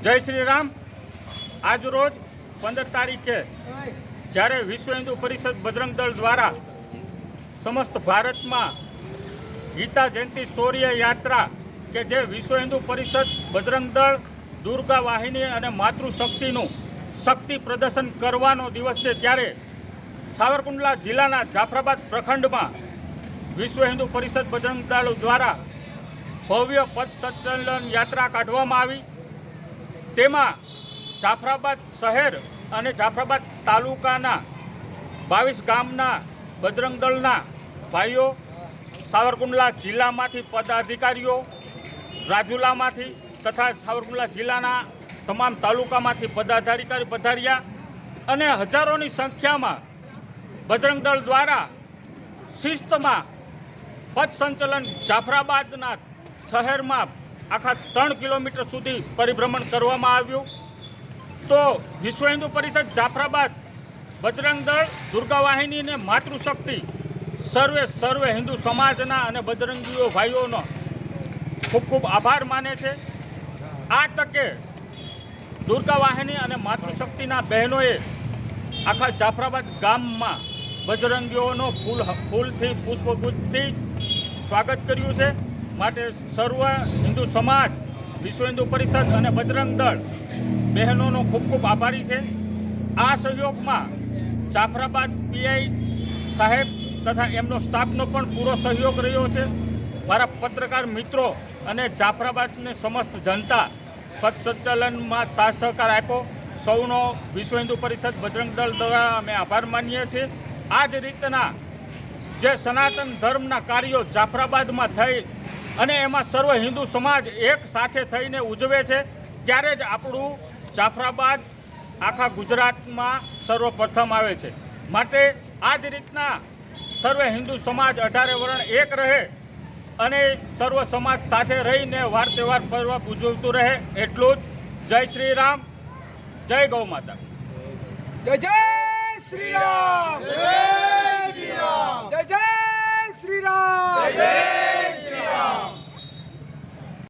જય શ્રી રામ। આજ રોજ 15 તારીખે જ્યારે વિશ્વ હિન્દુ પરિષદ બજરંગ દળ દ્વારા સમસ્ત ભારતમાં ગીતા જયંતિ શૌર્ય યાત્રા કે જે વિશ્વ હિન્દુ પરિષદ બજરંગ દળ દુર્ગા વાહિની અને માતૃશક્તિનું શક્તિ પ્રદર્શન કરવાનો દિવસ છે, ત્યારે સાવરકુંડલા જિલ્લાના જાફરાબાદ પ્રખંડમાં વિશ્વ હિન્દુ પરિષદ બજરંગ દળ દ્વારા ભવ્ય પથ સંચલન યાત્રા કાઢવામાં આવી। તેમાં જાફરાબાદ શહેર અને જાફરાબાદ તાલુકાના 22 ગામના બજરંગ દળના ભાઈઓ, સાવરકુંડલા જિલ્લામાંથી પદાધિકારીઓ, રાજુલામાંથી તથા સાવરકુંડલા જિલ્લાના તમામ તાલુકામાંથી પદાધિકારી પધાર્યા અને હજારોની સંખ્યામાં બજરંગ દળ દ્વારા શિસ્તમાં પથ સંચલન જાફરાબાદના શહેરમાં આખા 3 કિલોમીટર સુધી પરિભ્રમણ કરવામાં આવ્યું। તો વિશ્વ હિન્દુ પરિષદ જાફરાબાદ બજરંગ દળ દુર્ગા વાહિની અને માતૃશક્તિ સર્વે હિન્દુ સમાજના અને બજરંગીઓ ભાઈઓનો ખૂબ ખૂબ આભાર માને છે। આ તકે દુર્ગા વાહિની અને માતૃશક્તિના બહેનોએ આખા જાફરાબાદ ગામમાં બજરંગીઓનો ફૂલથી પુષ્પગુચ્છથી સ્વાગત કર્યું છે। માટે સર્વ હિન્દુ સમાજ, વિશ્વ હિન્દુ પરિષદ અને બજરંગ દળ બહેનોનો ખૂબ ખૂબ આભારી છે। આ સહયોગમાં જાફરાબાદ પીઆઈ સાહેબ તથા એમનો સ્ટાફનો પણ પૂરો સહયોગ રહ્યો છે। મારા પત્રકાર મિત્રો અને જાફરાબાદની સમસ્ત જનતા પથ સંચાલનમાં સાથ સહકાર આપ્યો, સૌનો વિશ્વ હિન્દુ પરિષદ બજરંગ દળ દ્વારા અમે આભાર માનીએ છીએ। આ જ રીતના જે સનાતન ધર્મના કાર્યો જાફરાબાદમાં થઈ અને એમાં સર્વ હિન્દુ સમાજ એક સાથે થઈને ઉજવે છે, ત્યારે જ આપણું જાફરાબાદ આખા ગુજરાતમાં સર્વપ્રથમ આવે છે। માટે આ જ રીતના સર્વ હિન્દુ સમાજ 18 વર્ણ એક રહે અને સર્વ સમાજ સાથે રહીને વાર તહેવાર પર્વ ઉજવતું રહે, એટલું જ। જય શ્રી રામ, જય ગૌ માતા। જય જય શ્રી રામ।